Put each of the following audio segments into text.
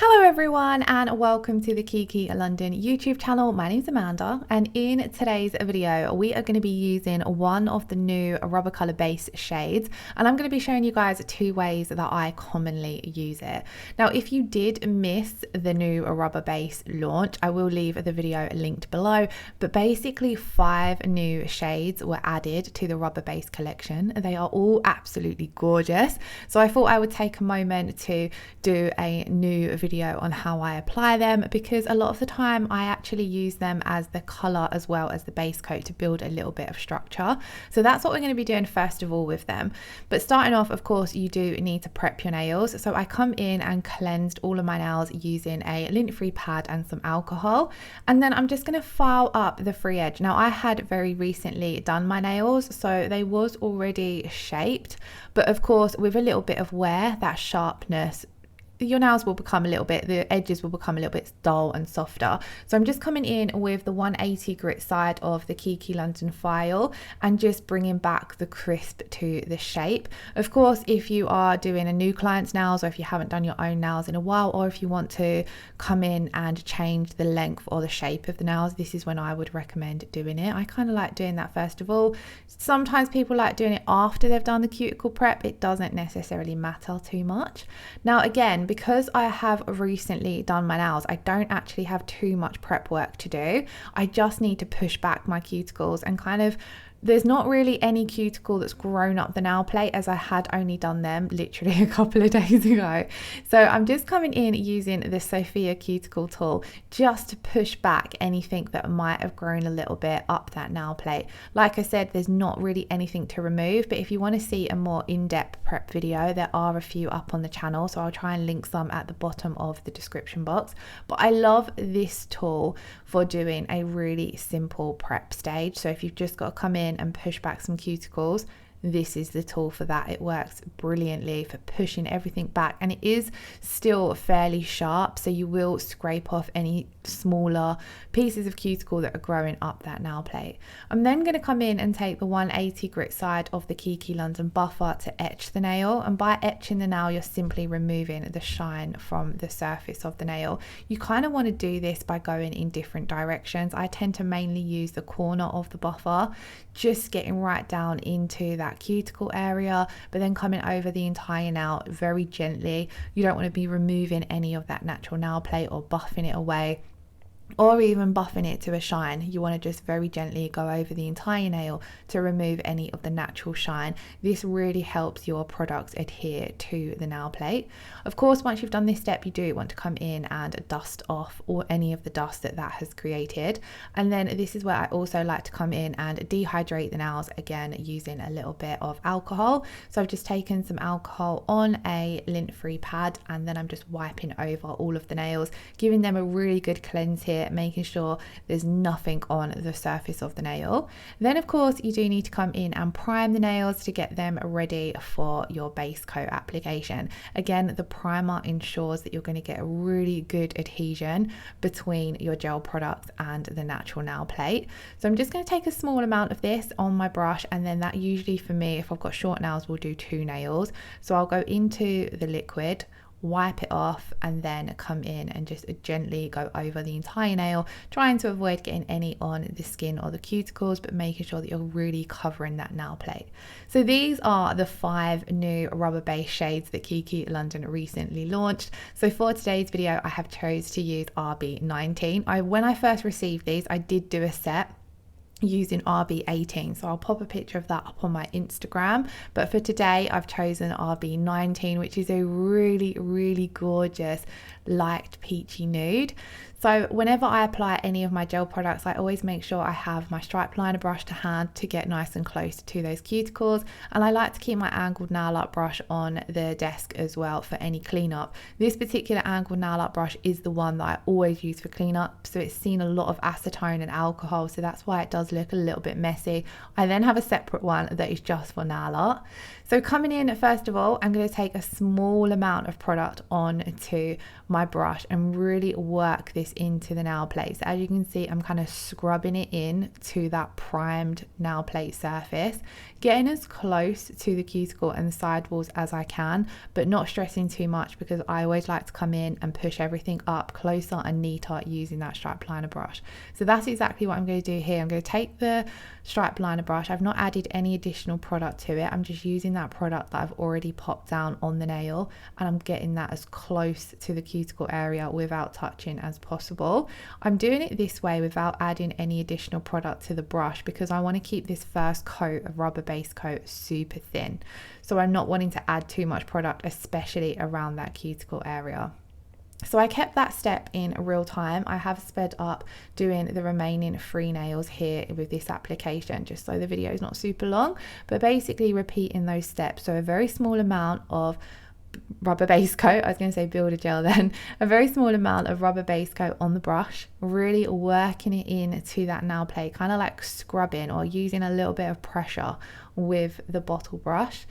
Hello everyone and welcome to the Kiki London YouTube channel. My name is Amanda and in today's video we are going to be using one of the new rubber color base shades, and I'm going to be showing you guys two ways that I commonly use it. Now if you did miss the new rubber base launch, I will leave the video linked below, but basically 5 new shades were added to the rubber base collection. They are all absolutely gorgeous, so I thought I would take a moment to do a new video on how I apply them, because a lot of the time I actually use them as the color as well as the base coat to build a little bit of structure. So that's what we're going to be doing first of all with them. But starting off, of course, you do need to prep your nails. So I come in and cleansed all of my nails using a lint-free pad and some alcohol, and then I'm just going to file up the free edge. Now I had very recently done my nails, so they was already shaped, but of course with a little bit of wear, that sharpness, your nails will become a little bit, the edges will become a little bit dull and softer. So I'm just coming in with the 180 grit side of the Kiki London file and just bringing back the crisp to the shape. Of course, if you are doing a new client's nails, or if you haven't done your own nails in a while, or if you want to come in and change the length or the shape of the nails, this is when I would recommend doing it. I kind of like doing that first of all. Sometimes people like doing it after they've done the cuticle prep. It doesn't necessarily matter too much. Now again, because I have recently done my nails, I don't actually have too much prep work to do. I just need to push back my cuticles and kind of, there's not really any cuticle that's grown up the nail plate, as I had only done them literally a couple of days ago. So I'm just coming in using the Sofia cuticle tool just to push back anything that might have grown a little bit up that nail plate. Like I said, there's not really anything to remove, but if you want to see a more in-depth prep video, there are a few up on the channel, so I'll try and link some at the bottom of the description box. But I love this tool for doing a really simple prep stage. So if you've just got to come in and push back some cuticles, this is the tool for that. It works brilliantly for pushing everything back, and it is still fairly sharp, so you will scrape off any smaller pieces of cuticle that are growing up that nail plate. I'm then going to come in and take the 180 grit side of the Kiki London buffer to etch the nail, and by etching the nail you're simply removing the shine from the surface of the nail. You kind of want to do this by going in different directions. I tend to mainly use the corner of the buffer, just getting right down into that cuticle area, but then coming over the entire nail very gently. You don't want to be removing any of that natural nail plate or buffing it away, or even buffing it to a shine. You want to just very gently go over the entire nail to remove any of the natural shine. This really helps your products adhere to the nail plate. Of course, once you've done this step, you do want to come in and dust off or any of the dust that has created. And then this is where I also like to come in and dehydrate the nails, again using a little bit of alcohol. So I've just taken some alcohol on a lint-free pad, and then I'm just wiping over all of the nails, giving them a really good cleanse here, making sure there's nothing on the surface of the nail. Then of course you do need to come in and prime the nails to get them ready for your base coat application. Again, the primer ensures that you're going to get a really good adhesion between your gel product and the natural nail plate. So I'm just going to take a small amount of this on my brush, and then that usually for me, if I've got short nails, will do 2 nails. So I'll go into the liquid, wipe it off, and then come in and just gently go over the entire nail, trying to avoid getting any on the skin or the cuticles, but making sure that you're really covering that nail plate. So these are the 5 new rubber base shades that Kiki London recently launched. So for today's video, I have chose to use RB19. When I first received these, I did do a set using RB18, so I'll pop a picture of that up on my Instagram, but for today I've chosen RB19, which is a really gorgeous light peachy nude. So whenever I apply any of my gel products, I always make sure I have my stripe liner brush to hand to get nice and close to those cuticles, and I like to keep my angled nail art brush on the desk as well for any cleanup. This particular angled nail art brush is the one that I always use for cleanup, so it's seen a lot of acetone and alcohol, so that's why it does look a little bit messy. I then have a separate one that is just for nail art. So coming in, first of all, I'm going to take a small amount of product onto my brush and really work this into the nail plate. So as you can see, I'm kind of scrubbing it in to that primed nail plate surface, getting as close to the cuticle and the sidewalls as I can, but not stressing too much, because I always like to come in and push everything up closer and neater using that stripe liner brush. So that's exactly what I'm going to do here. I'm going to take the stripe liner brush. I've not added any additional product to it. I'm just using that product that I've already popped down on the nail, and I'm getting that as close to the cuticle area without touching as possible. I'm doing it this way without adding any additional product to the brush because I want to keep this first coat of rubber base coat super thin. So I'm not wanting to add too much product, especially around that cuticle area. So I kept that step in real time. I have sped up doing the remaining 3 nails here with this application, just so the video is not super long, but basically repeating those steps. So a very small amount of rubber base coat, I was going to say builder gel then, a very small amount of rubber base coat on the brush, really working it into that nail plate, kind of like scrubbing or using a little bit of pressure with the bottle brush.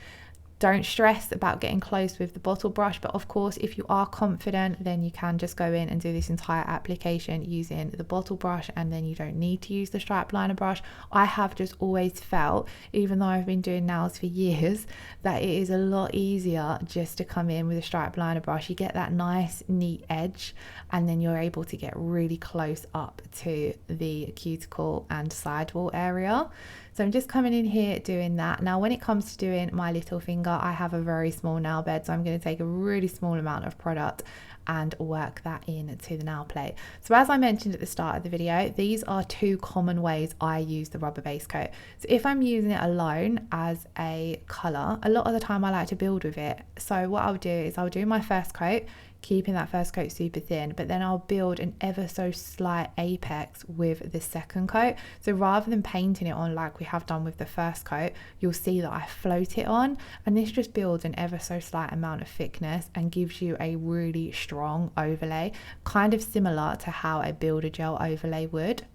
Don't stress about getting close with the bottle brush, but of course, if you are confident, then you can just go in and do this entire application using the bottle brush, and then you don't need to use the stripe liner brush. I have just always felt, even though I've been doing nails for years, that it is a lot easier just to come in with a stripe liner brush. You get that nice, neat edge, and then you're able to get really close up to the cuticle and sidewall area. So I'm just coming in here doing that. Now, when it comes to doing my little finger, I have a very small nail bed, so I'm going to take a really small amount of product and work that into the nail plate. So as I mentioned at the start of the video, these are 2 common ways I use the rubber base coat. So if I'm using it alone as a colour, a lot of the time I like to build with it. So what I'll do is I'll do my first coat, keeping that first coat super thin, but then I'll build an ever so slight apex with the second coat. So rather than painting it on like we have done with the first coat, you'll see that I float it on, and this just builds an ever so slight amount of thickness and gives you a really strong overlay, kind of similar to how a builder gel overlay would.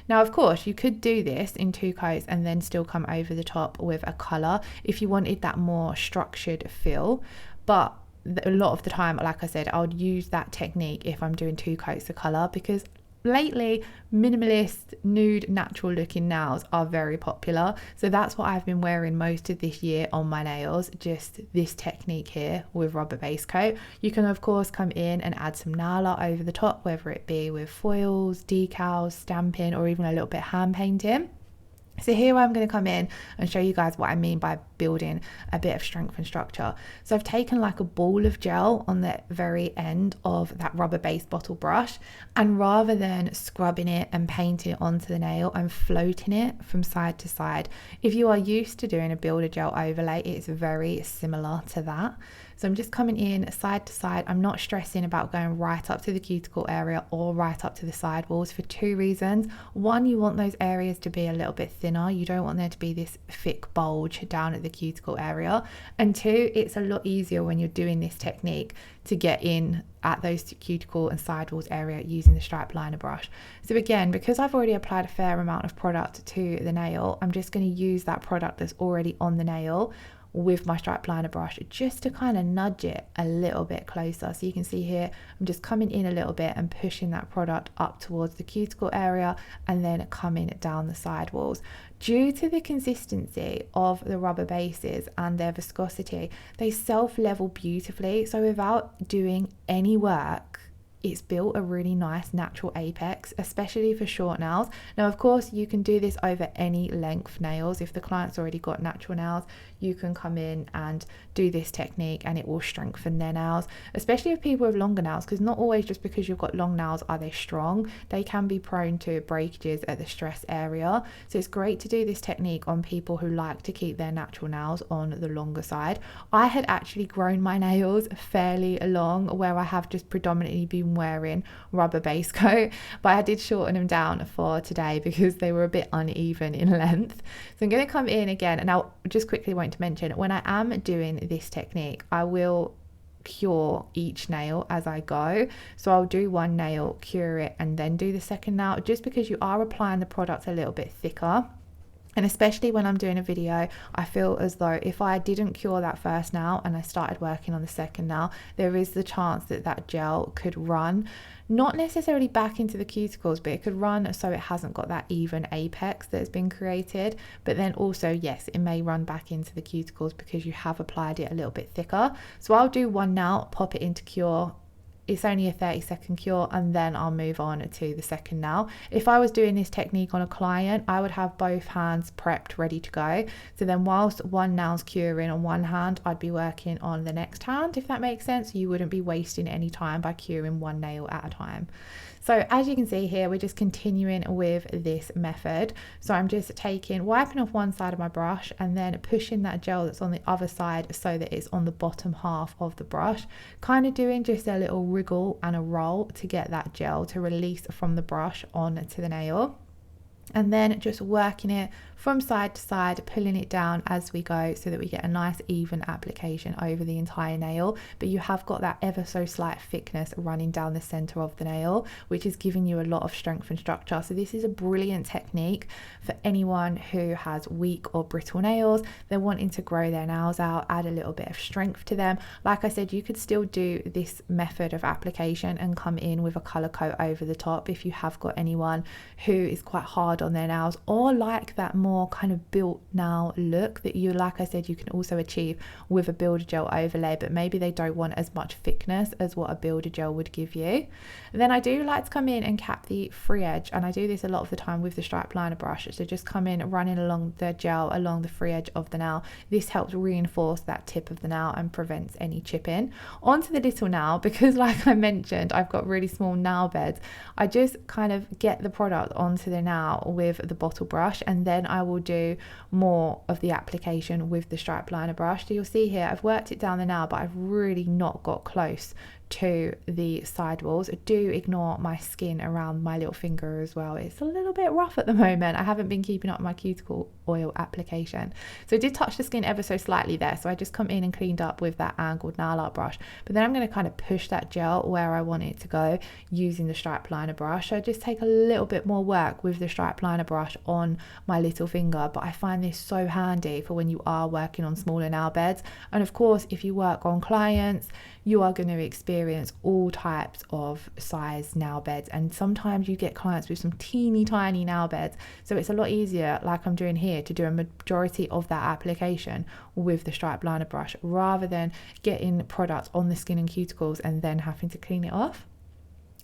Now, of course, you could do this in 2 coats and then still come over the top with a colour if you wanted that more structured feel, but a lot of the time, like I said, I would use that technique if I'm doing 2 coats of colour, because lately minimalist, nude, natural looking nails are very popular. So that's what I've been wearing most of this year on my nails, just this technique here with rubber base coat. You can of course come in and add some nail art over the top, whether it be with foils, decals, stamping, or even a little bit hand painting. So here I'm going to come in and show you guys what I mean by building a bit of strength and structure. So I've taken like a ball of gel on the very end of that rubber base bottle brush, and rather than scrubbing it and painting it onto the nail, I'm floating it from side to side. If you are used to doing a builder gel overlay, it's very similar to that. So I'm just coming in side to side. I'm not stressing about going right up to the cuticle area or right up to the sidewalls for 2 reasons. One, you want those areas to be a little bit thinner. You don't want there to be this thick bulge down at the cuticle area. And 2, it's a lot easier when you're doing this technique to get in at those cuticle and sidewalls area using the stripe liner brush. So again, because I've already applied a fair amount of product to the nail, I'm just going to use that product that's already on the nail with my stripe liner brush just to kind of nudge it a little bit closer. So you can see here, I'm just coming in a little bit and pushing that product up towards the cuticle area and then coming down the sidewalls. Due to the consistency of the rubber bases and their viscosity, they self-level beautifully. So without doing any work, it's built a really nice natural apex, especially for short nails. Now, of course, you can do this over any length nails. If the client's already got natural nails, you can come in and do this technique and it will strengthen their nails, especially if people with longer nails, because not always just because you've got long nails are they strong. They can be prone to breakages at the stress area. So it's great to do this technique on people who like to keep their natural nails on the longer side. I had actually grown my nails fairly long, where I have just predominantly been wearing rubber base coat, but I did shorten them down for today because they were a bit uneven in length. So I'm going to come in again, and I'll just quickly want to mention, when I am doing this technique, I will cure each nail as I go. So I'll do one nail, cure it, and then do the second nail, just because you are applying the product a little bit thicker. And especially when I'm doing a video, I feel as though if I didn't cure that first nail and I started working on the second nail, there is the chance that that gel could run, not necessarily back into the cuticles, but it could run so it hasn't got that even apex that has been created. But then also, yes, it may run back into the cuticles because you have applied it a little bit thicker. So I'll do one nail, pop it into cure. It's only a 30-second cure, and then I'll move on to the second nail. If I was doing this technique on a client, I would have both hands prepped, ready to go. So then whilst one nail's curing on one hand, I'd be working on the next hand, if that makes sense. You wouldn't be wasting any time by curing one nail at a time. So as you can see here, we're just continuing with this method. So I'm just wiping off one side of my brush and then pushing that gel that's on the other side so that it's on the bottom half of the brush, kind of doing just a little wriggle and a roll to get that gel to release from the brush onto the nail. And then just working it from side to side, pulling it down as we go so that we get a nice even application over the entire nail, but you have got that ever so slight thickness running down the center of the nail, which is giving you a lot of strength and structure. So this is a brilliant technique for anyone who has weak or brittle nails. They're wanting to grow their nails out, add a little bit of strength to them. Like I said, you could still do this method of application and come in with a color coat over the top if you have got anyone who is quite hard on their nails or like that more kind of built nail look that you, like I said, you can also achieve with a builder gel overlay, but maybe they don't want as much thickness as what a builder gel would give you. And then I do like to come in and cap the free edge, and I do this a lot of the time with the stripe liner brush. So just come in running along the gel along the free edge of the nail. This helps reinforce that tip of the nail and prevents any chipping. Onto the little nail, because like I mentioned, I've got really small nail beds. I just kind of get the product onto the nail with the bottle brush, and then I will do more of the application with the stripe liner brush. So you'll see here I've worked it down the nail, but I've really not got close to the sidewalls. Do ignore my skin around my little finger as well. It's a little bit rough at the moment. I haven't been keeping up my cuticle oil application, so I did touch the skin ever so slightly there, so I just come in and cleaned up with that angled nail art brush. But then I'm going to kind of push that gel where I want it to go using the stripe liner brush. So I just take a little bit more work with the stripe liner brush on my little finger, but I find this so handy for when you are working on smaller nail beds. And of course, if you work on clients, you are going to experience all types of size nail beds, and sometimes you get clients with some teeny tiny nail beds, so it's a lot easier, like I'm doing here, to do a majority of that application with the stripe liner brush rather than getting product on the skin and cuticles and then having to clean it off.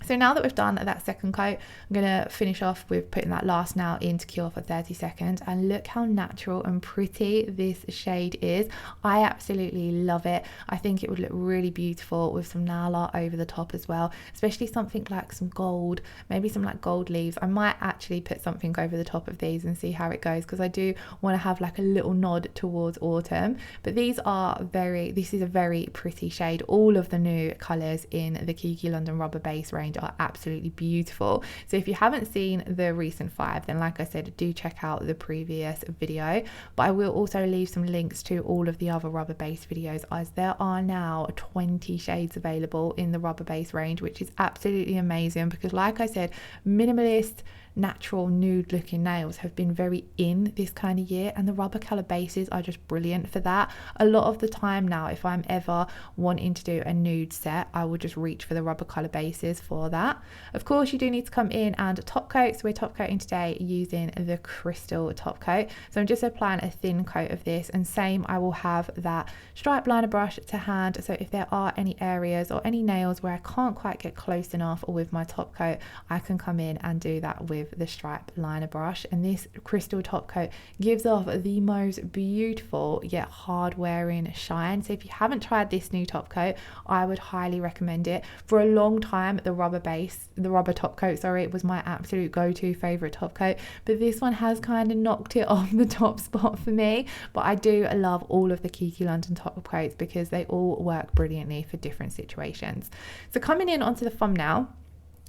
So now that we've done that second coat, I'm going to finish off with putting that last nail in to cure for 30 seconds. And look how natural and pretty this shade is. I absolutely love it. I think it would look really beautiful with some nail art over the top as well, especially something like some gold, maybe some like gold leaves. I might actually put something over the top of these and see how it goes, because I do want to have like a little nod towards autumn. But this is a very pretty shade. All of the new colours in the Kiki London Rubber Base range are absolutely beautiful. So if you haven't seen the recent 5, then like I said, do check out the previous video, but I will also leave some links to all of the other rubber base videos, as there are now 20 shades available in the rubber base range, which is absolutely amazing, because like I said, minimalist, natural, nude looking nails have been very in this kind of year, and the rubber color bases are just brilliant for that. A lot of the time now, if I'm ever wanting to do a nude set, I will just reach for the rubber color bases for that. Of course, you do need to come in and top coat, so we're top coating today using the crystal top coat. So I'm just applying a thin coat of this, and same, I will have that stripe liner brush to hand, so if there are any areas or any nails where I can't quite get close enough with my top coat, I can come in and do that with the stripe liner brush. And this crystal top coat gives off the most beautiful yet hard wearing shine. So if you haven't tried this new top coat, I would highly recommend it. For a long time, the rubber top coat, it was my absolute go-to favorite top coat, but this one has kind of knocked it off the top spot for me. But I do love all of the Kiki London top coats because they all work brilliantly for different situations. So coming in onto the thumbnail,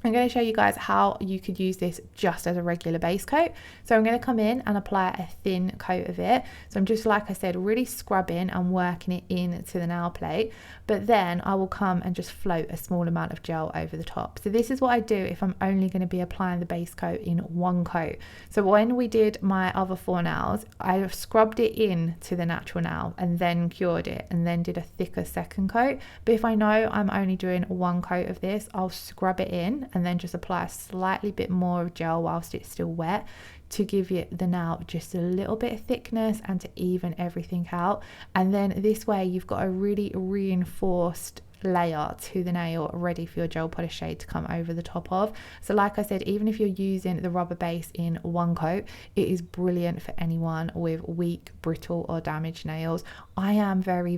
I'm going to show you guys how you could use this just as a regular base coat. So I'm going to come in and apply a thin coat of it. So I'm just, like I said, really scrubbing and working it into the nail plate. But then I will come and just float a small amount of gel over the top. So this is what I do if I'm only going to be applying the base coat in one coat. So when we did my other 4 nails, I scrubbed it in to the natural nail and then cured it and then did a thicker second coat. But if I know I'm only doing one coat of this, I'll scrub it in and then just apply a slightly bit more of gel whilst it's still wet to give you the nail just a little bit of thickness and to even everything out. And then this way you've got a really reinforced layer to the nail ready for your gel polish shade to come over the top of. So like I said, even if you're using the rubber base in one coat, it is brilliant for anyone with weak, brittle or damaged nails. I am very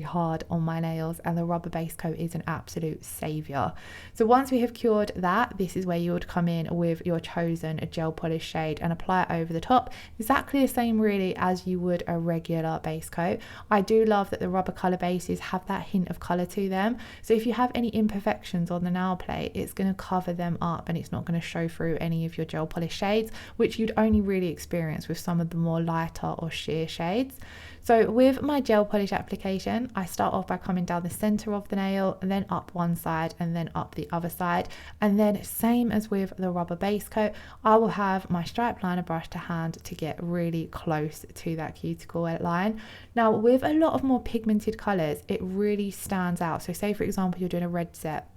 hard on my nails and the rubber base coat is an absolute savior. So once we have cured that, this is where you would come in with your chosen gel polish shade and apply it over the top, exactly the same really as you would a regular base coat. I do love that the rubber color bases have that hint of color to them, so if you have any imperfections on the nail plate, it's going to cover them up and it's not going to show through any of your gel polish shades, which you'd only really experience with some of the more lighter or sheer shades. So with my gel polish application, I start off by coming down the center of the nail and then up one side and then up the other side, and then same as with the rubber base coat, I will have my stripe liner brush to hand to get really close to that cuticle line. Now with a lot of more pigmented colors, it really stands out. So say for example you're doing a red set,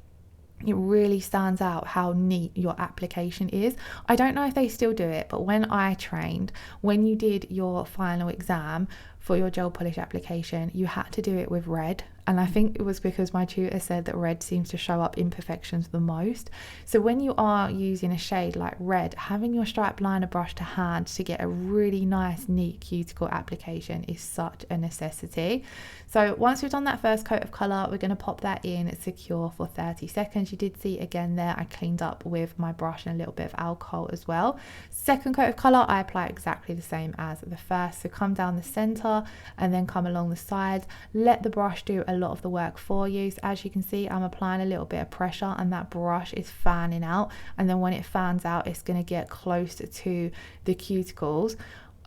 it really stands out how neat your application is. I don't know if they still do it, but when I trained, when you did your final exam for your gel polish application, you had to do it with red. And I think it was because my tutor said that red seems to show up imperfections the most. So when you are using a shade like red, having your stripe liner brush to hand to get a really nice, neat cuticle application is such a necessity. So once we've done that first coat of colour, we're going to pop that in secure for 30 seconds. You did see again there, I cleaned up with my brush and a little bit of alcohol as well. Second coat of colour, I apply exactly the same as the first. So come down the centre and then come along the sides. Let the brush do a lot of the work for you. So as you can see, I'm applying a little bit of pressure and that brush is fanning out, and then when it fans out, it's going to get close to the cuticles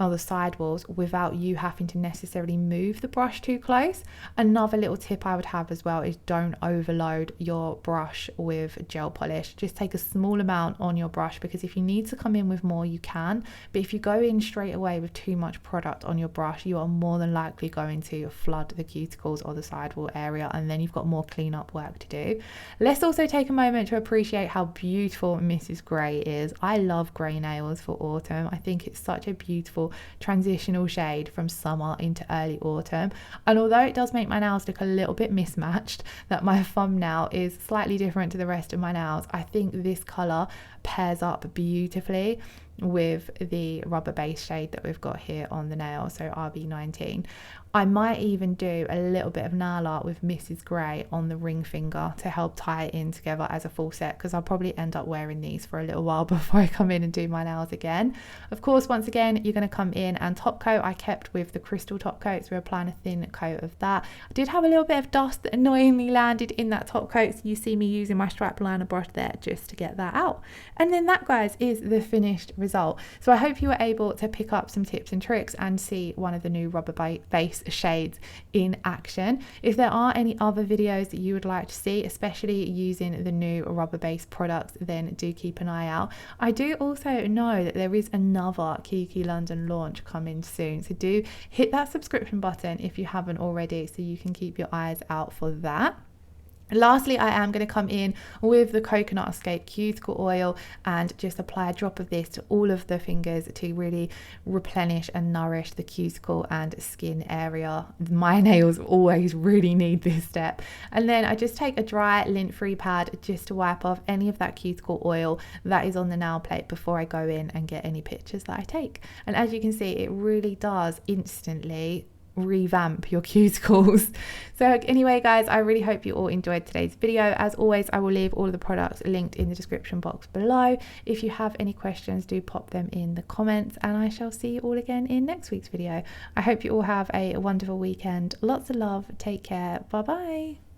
or the sidewalls without you having to necessarily move the brush too close. Another little tip I would have as well is don't overload your brush with gel polish. Just take a small amount on your brush, because if you need to come in with more, you can, but if you go in straight away with too much product on your brush, you are more than likely going to flood the cuticles or the sidewall area, and then you've got more cleanup work to do. Let's also take a moment to appreciate how beautiful Mrs. Grey is. I love grey nails for autumn. I think it's such a beautiful transitional shade from summer into early autumn, and although it does make my nails look a little bit mismatched, that my thumbnail is slightly different to the rest of my nails, I think this colour pairs up beautifully with the rubber base shade that we've got here on the nail, so RB19. I might even do a little bit of nail art with Mrs. Grey on the ring finger to help tie it in together as a full set, because I'll probably end up wearing these for a little while before I come in and do my nails again. Of course, once again, you're going to come in and top coat. I kept with the crystal top coat, so we're applying a thin coat of that. I did have a little bit of dust that annoyingly landed in that top coat, so you see me using my stripe liner brush there just to get that out. And then that, guys, is the finished result. So I hope you were able to pick up some tips and tricks and see one of the new rubber base shades in action. If there are any other videos that you would like to see, especially using the new rubber base products, then do keep an eye out. I do also know that there is another Kiki London launch coming soon, so do hit that subscription button if you haven't already, so you can keep your eyes out for that. Lastly, I am going to come in with the Coconut Escape Cuticle Oil and just apply a drop of this to all of the fingers to really replenish and nourish the cuticle and skin area. My nails always really need this step. And then I just take a dry lint-free pad just to wipe off any of that cuticle oil that is on the nail plate before I go in and get any pictures that I take. And as you can see, it really does instantly revamp your cuticles. So anyway, guys, I really hope you all enjoyed today's video. As always, I will leave all of the products linked in the description box below. If you have any questions, do pop them in the comments, and I shall see you all again in next week's video. I hope you all have a wonderful weekend. Lots of love. Take care. Bye bye.